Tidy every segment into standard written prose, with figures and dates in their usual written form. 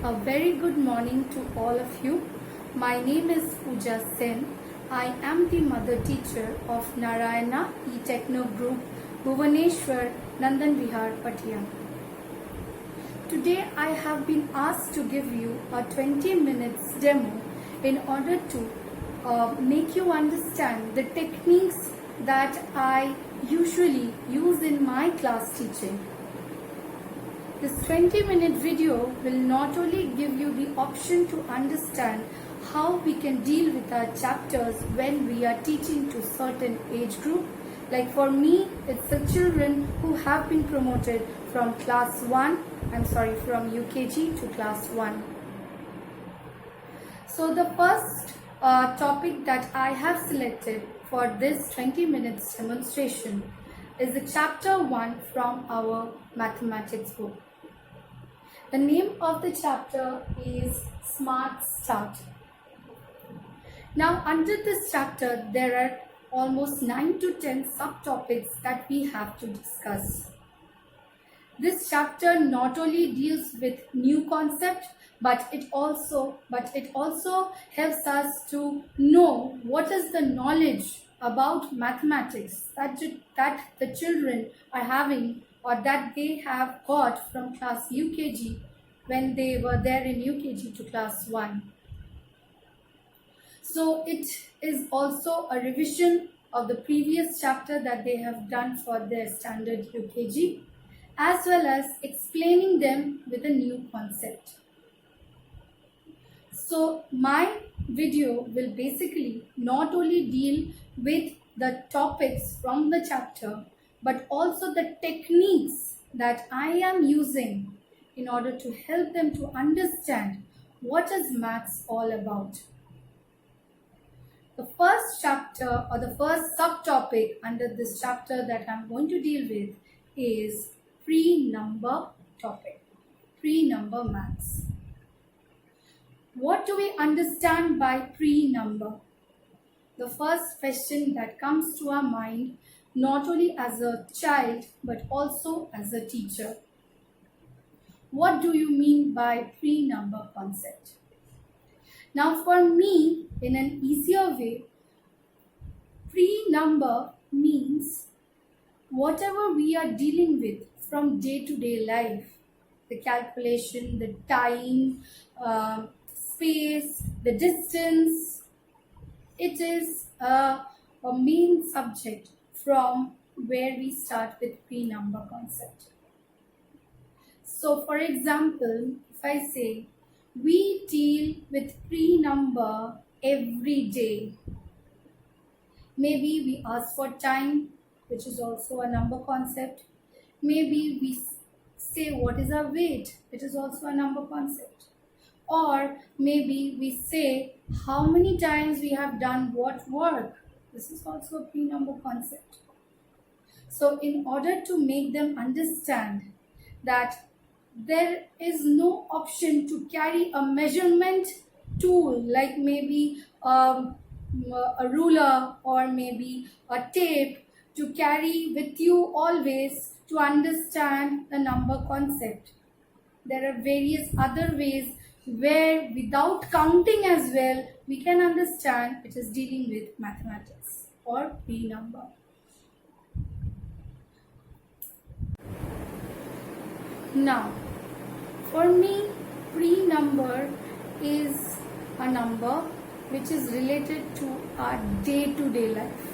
A very good morning to all of you. My name is Pooja Sen. I am the mother teacher of Narayana E-Techno Group, Bhubaneswar, Nandan Vihar, Patia. Today I have been asked to give you a 20 minutes demo in order to make you understand the techniques that I usually use in my class teaching. This 20-minute video will not only give you the option to understand how we can deal with our chapters when we are teaching to certain age group. Like for me, it's the children who have been promoted from from UKG to class 1. So the first topic that I have selected for this 20 minutes demonstration is the chapter 1 from our mathematics book. The name of the chapter is Smart Start. Now under this chapter there are almost 9 to 10 subtopics that we have to discuss. This chapter not only deals with new concept but it also helps us to know what is the knowledge about mathematics that the children are having or that they have got from class UKG when they were there in UKG to class 1. So it is also a revision of the previous chapter that they have done for their standard UKG, as well as explaining them with a new concept. So my video will basically not only deal with the topics from the chapter, but also the techniques that I am using in order to help them to understand what is maths all about. The first chapter or the first subtopic under this chapter that I'm going to deal with is pre-number topic, pre-number maths. What do we understand by pre-number? The first question that comes to our mind, not only as a child but also as a teacher. What do you mean by pre-number concept? Now for me, in an easier way, pre-number means whatever we are dealing with from day-to-day life, the calculation, the time, space, the distance, it is a main subject from where we start with pre-number concept. So for example, if I say we deal with pre-number every day, maybe we ask for time, which is also a number concept. Maybe we say what is our weight, which is also a number concept. Or maybe we say how many times we have done what work. This is also a pre-number concept. So in order to make them understand that there is no option to carry a measurement tool like maybe a ruler or maybe a tape to carry with you always to understand the number concept. There are various other ways where without counting as well we can understand it is dealing with mathematics or pre-number. Now for me, pre-number is a number which is related to our day-to-day life.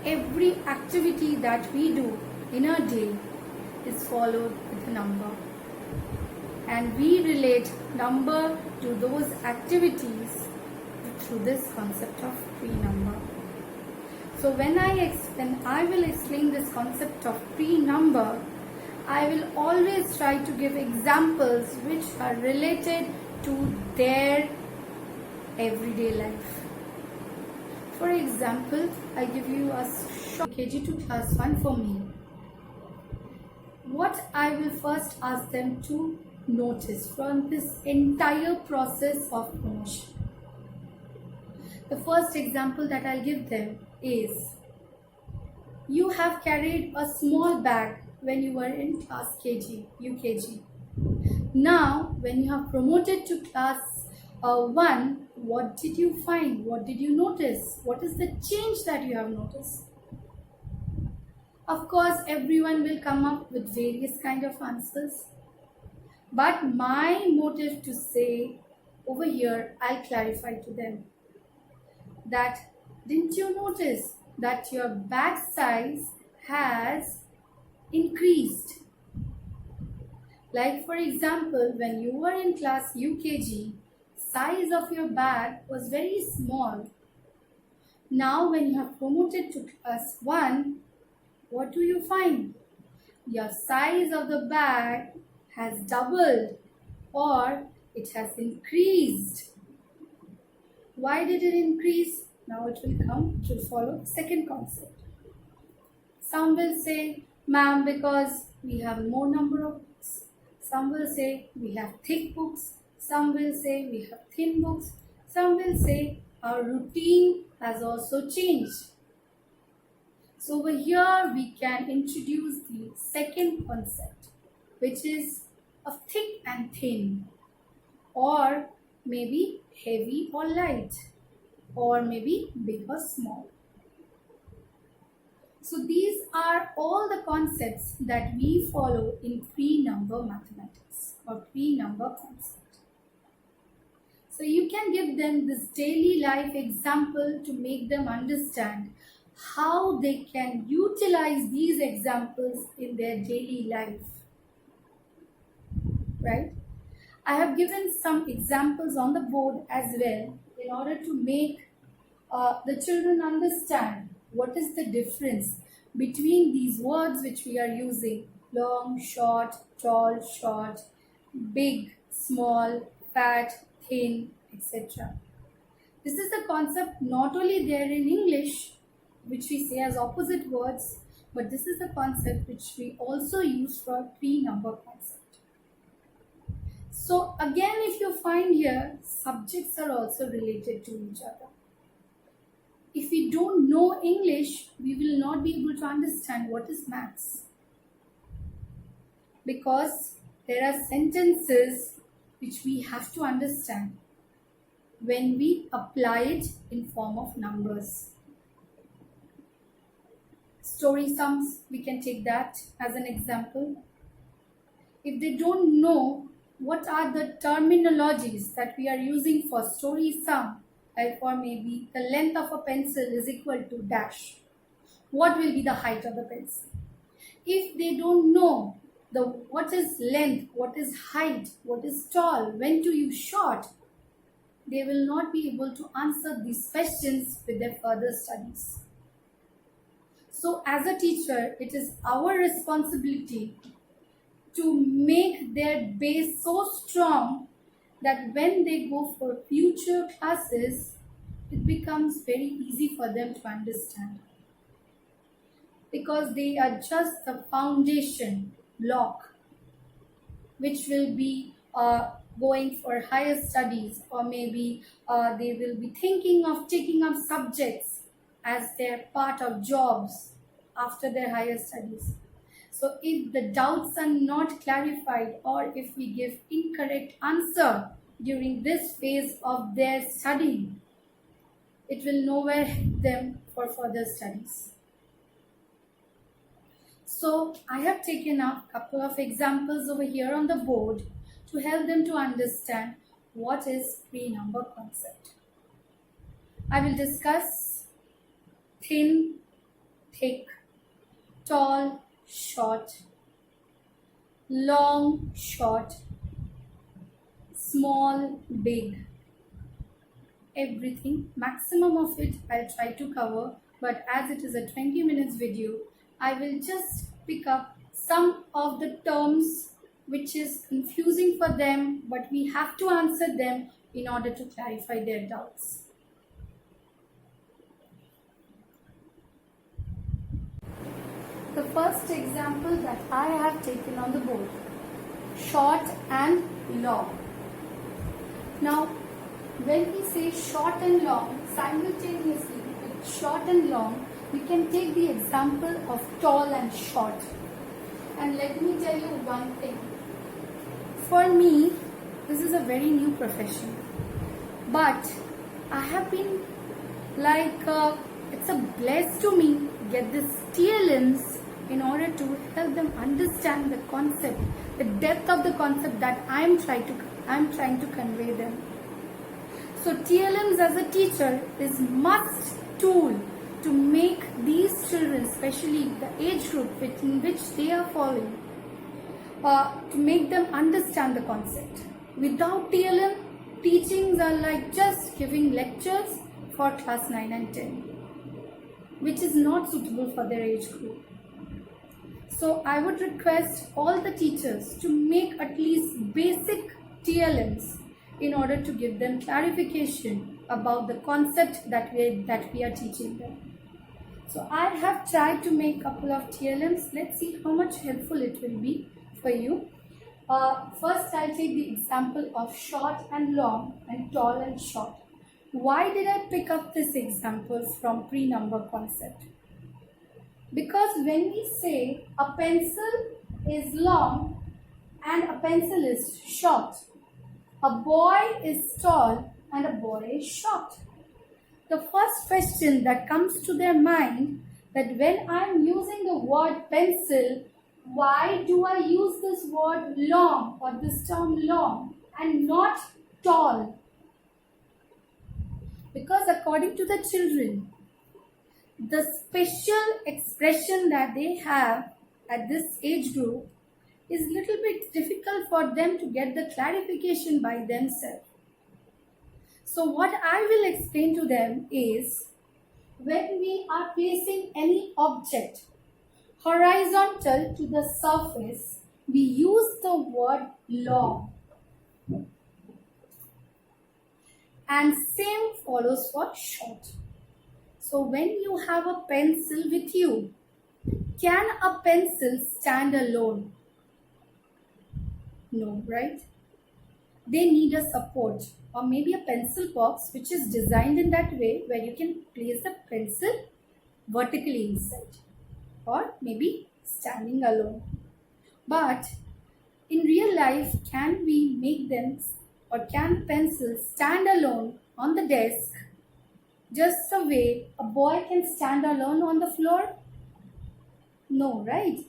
Every activity that we do in a day is followed with a number. And we relate number to those activities through this concept of pre-number. So when I will explain this concept of pre-number, I will always try to give examples which are related to their everyday life. For example, I give you a short KG to class 1 for me. What I will first ask them to notice from this entire process of promotion. The first example that I'll give them is, you have carried a small bag when you were in class KG, UKG. Now, when you have promoted to class 1, what did you find? What did you notice? What is the change that you have noticed? Of course, everyone will come up with various kind of answers. But my motive to say over here, I'll clarify to them that didn't you notice that your bag size has increased? Like for example, when you were in class UKG, size of your bag was very small. Now when you have promoted to class 1, what do you find? Your size of the bag has doubled or it has increased. Why did it increase? Now it will follow second concept. Some will say, ma'am, because we have more number of books. Some will say we have thick books. Some will say we have thin books. Some will say our routine has also changed. So over here we can introduce the second concept, which is of thick and thin, or maybe heavy or light, or maybe big or small. So these are all the concepts that we follow in pre-number mathematics or pre-number concept. So you can give them this daily life example to make them understand how they can utilize these examples in their daily life. Right? I have given some examples on the board as well in order to make the children understand what is the difference between these words which we are using: long, short, tall, short, big, small, fat, thin, etc. This is the concept not only there in English, which we say as opposite words, but this is the concept which we also use for pre-number concept. So again, if you find here, subjects are also related to each other. If we don't know English, we will not be able to understand what is maths. Because there are sentences which we have to understand when we apply it in form of numbers. Story sums, we can take that as an example. If they don't know what are the terminologies that we are using for story sum, like for maybe the length of a pencil is equal to dash, what will be the height of the pencil? If they don't know what is length, what is height, what is tall, when to use short, they will not be able to answer these questions with their further studies. So as a teacher, it is our responsibility to make their base so strong that when they go for future classes, it becomes very easy for them to understand. Because they are just the foundation block which will be going for higher studies, or maybe they will be thinking of taking up subjects as their part of jobs after their higher studies. So if the doubts are not clarified, or if we give incorrect answer during this phase of their study, it will nowhere help them for further studies. So I have taken up a couple of examples over here on the board to help them to understand what is pre-number concept. I will discuss thin, thick, tall, short, long, short, small, big, everything. Maximum of it I'll try to cover, but as it is a 20 minutes video, I will just pick up some of the terms which is confusing for them, but we have to answer them in order to clarify their doubts. The first example that I have taken on the board, short and long. Now, when we say short and long, simultaneously with short and long, we can take the example of tall and short. And let me tell you one thing. for me, this is a very new profession. But I have been it's a bless to me get this TLMs in order to help them understand the concept, the depth of the concept that I'm trying to convey them. So TLMs as a teacher is must tool to make these children, especially the age group in which they are falling, to make them understand the concept. Without TLM, teachings are like just giving lectures for class 9 and 10, which is not suitable for their age group. So I would request all the teachers to make at least basic TLMs in order to give them clarification about the concept that we are teaching them. So I have tried to make a couple of TLMs. Let's see how much helpful it will be for you. First, I'll take the example of short and long and tall and short. Why did I pick up this example from pre-number concept? Because when we say a pencil is long and a pencil is short, a boy is tall and a boy is short, the first question that comes to their mind that when I am using the word pencil, why do I use this word long or this term long and not tall? Because according to the children, the special expression that they have at this age group is a little bit difficult for them to get the clarification by themselves. So what I will explain to them is, when we are placing any object horizontal to the surface, we use the word long. And same follows for short. So when you have a pencil with you, can a pencil stand alone? No, right? They need a support, or maybe a pencil box which is designed in that way where you can place the pencil vertically inside, or maybe standing alone. But in real life, can we make them, or can pencils stand alone on the desk just the way a boy can stand alone on the floor? No, right?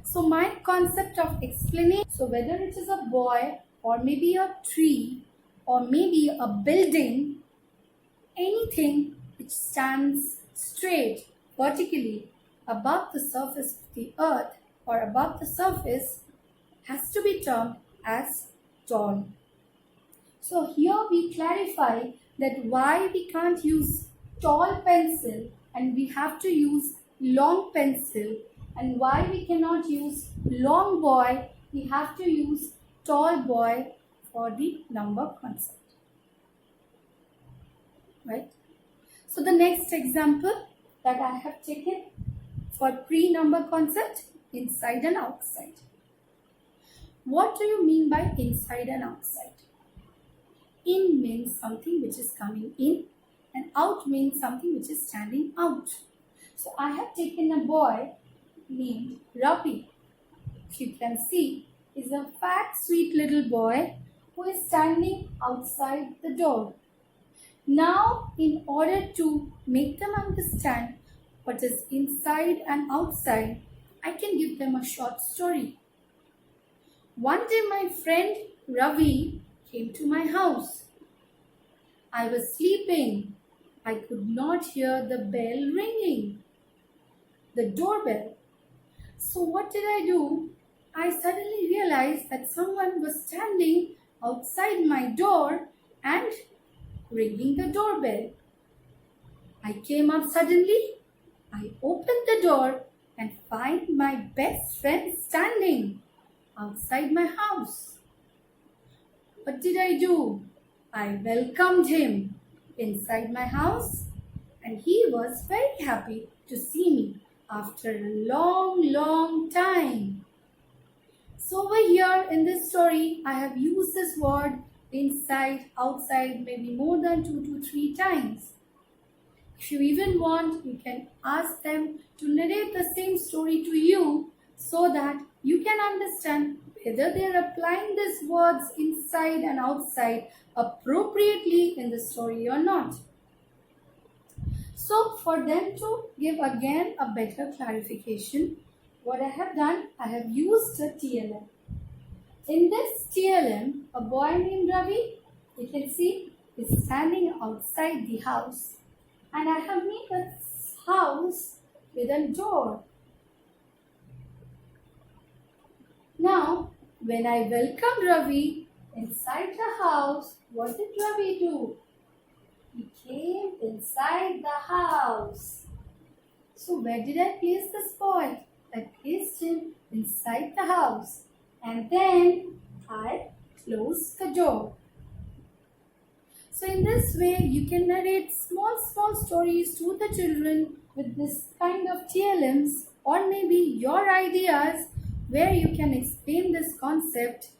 So my concept of explanation, so whether it is a boy or maybe a tree or maybe a building, anything which stands straight vertically above the surface of the earth or above the surface has to be termed as tall. So here we clarify that why we can't use tall pencil and we have to use long pencil, and why we cannot use long boy, we have to use tall boy for the number concept. Right? So the next example that I have taken for pre-number concept, inside and outside. What do you mean by inside and outside? In means something which is coming in, and out means something which is standing out. So I have taken a boy named Ravi. If you can see, is a fat, sweet little boy who is standing outside the door. Now, in order to make them understand what is inside and outside, I can give them a short story. One day my friend Ravi came to my house. I was sleeping. I could not hear the bell ringing, the doorbell. So what did I do? I suddenly realized that someone was standing outside my door and ringing the doorbell. I came up suddenly. I opened the door and find my best friend standing outside my house. What did I do? I welcomed him inside my house, and he was very happy to see me after a long time. So over here in this story, I have used this word inside, outside maybe more than 2 to 3 times. If you even want, you can ask them to narrate the same story to you so that you can understand whether they are applying these words inside and outside appropriately in the story or not. So for them to give again a better clarification, what I have done, I have used a TLM. In this TLM, a boy named Ravi, you can see, is standing outside the house, and I have made a house with a door. Now, when I welcomed Ravi inside the house, what did Ravi do? He came inside the house. So where did I place this boy? I placed him inside the house, and then I closed the door. So in this way, you can narrate small stories to the children with this kind of TLMs, or maybe your ideas where you can explain this concept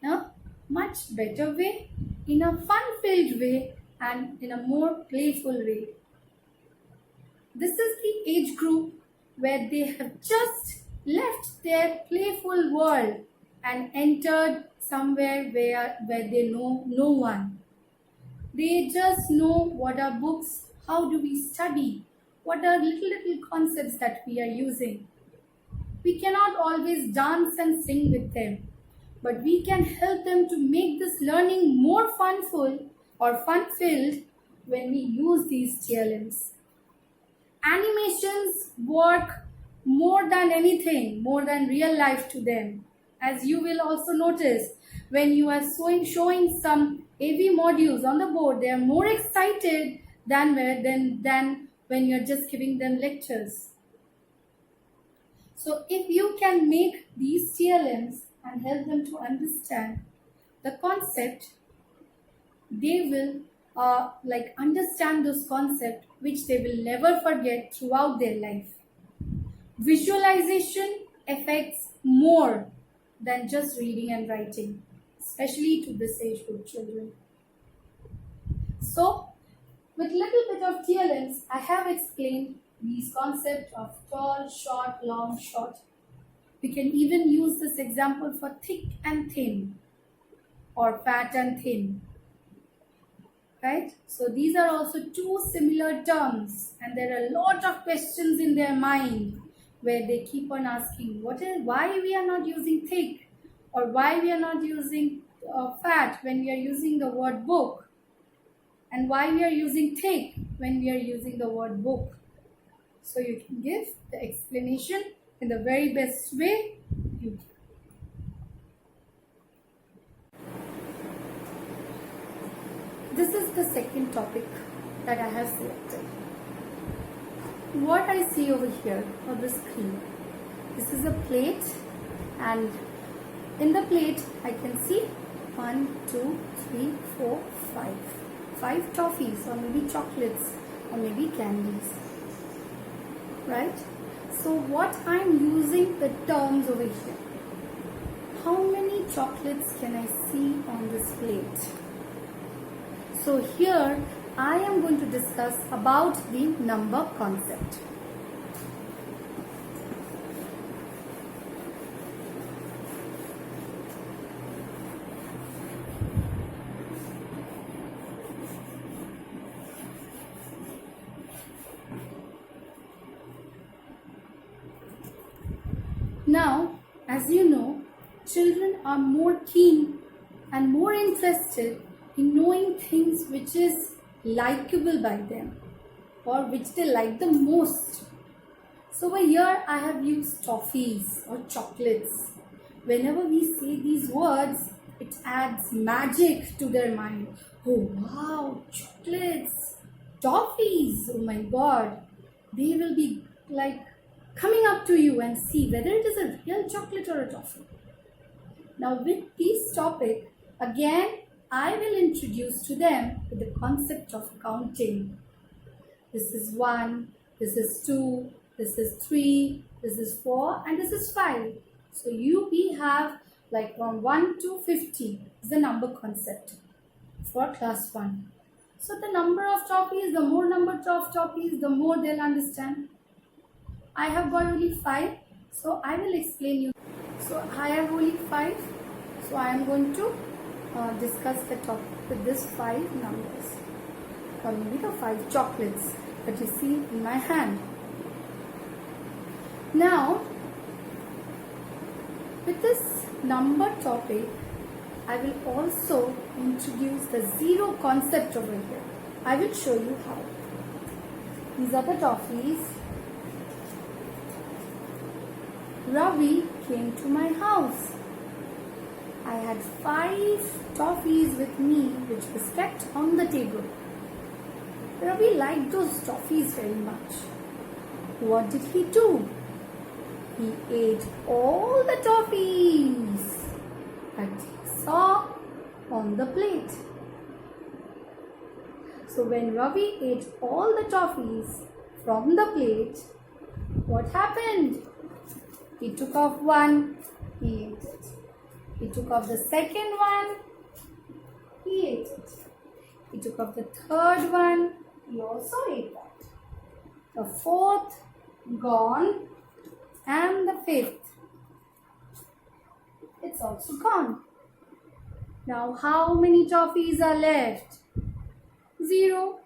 in a much better way, in a fun-filled way, and in a more playful way. This is the age group where they have just left their playful world and entered somewhere where they know no one. They just know what are books, how do we study, what are little concepts that we are using. We cannot always dance and sing with them, but we can help them to make this learning more funful or fun-filled when we use these TLMs. Animations work more than anything, more than real life to them. As you will also notice, when you are showing some AV modules on the board, they are more excited than when you're just giving them lectures. So if you can make these TLMs and help them to understand the concept, they will understand those concepts which they will never forget throughout their life. Visualization affects more than just reading and writing, especially to this age group children. So, with little bit of TLMs, I have explained these concepts of tall, short, long, short. We can even use this example for thick and thin, or fat and thin. Right? So these are also two similar terms, and there are a lot of questions in their mind where they keep on asking why we are not using thick, or why we are not using fat when we are using the word book, and why we are using thick when we are using the word book. So you can give the explanation in the very best way you can. This is the second topic that I have selected. What I see over here on the screen, this is a plate, and in the plate I can see 1, 2, 3, 4, 5. 5 toffees, or maybe chocolates, or maybe candies. Right? So what I'm using the terms over here. How many chocolates can I see on this plate? So here I am going to discuss about the number concept. Now, as you know, children are more keen and more interested in knowing things which is likable by them, or which they like the most. So over here I have used toffees or chocolates. Whenever we say these words, it adds magic to their mind. Oh wow, chocolates, toffees, oh my god. They will be like coming up to you and see whether it is a real chocolate or a toffee. Now with this topic, again I will introduce to them the concept of counting. This is 1, this is 2, this is 3, this is 4, and this is 5. So we have like from 1 to 50 is the number concept for class 1. So the number of toffees, the more number of toffees, the more they'll understand. I have got only 5, so I will explain you. So I have only 5. So I am going to discuss the topic with these 5 numbers, or maybe the 5 chocolates that you see in my hand. Now, with this number topic, I will also introduce the zero concept over here. I will show you how. These are the toffees. Ravi came to my house. I had 5 toffees with me which was kept on the table. Ravi liked those toffees very much. What did he do? He ate all the toffees that he saw on the plate. So when Ravi ate all the toffees from the plate, what happened? He took off one, he ate it. He took off the second one, he ate it. He took off the third one, he also ate that. The fourth, gone, and the fifth, it's also gone. Now how many toffees are left? 0.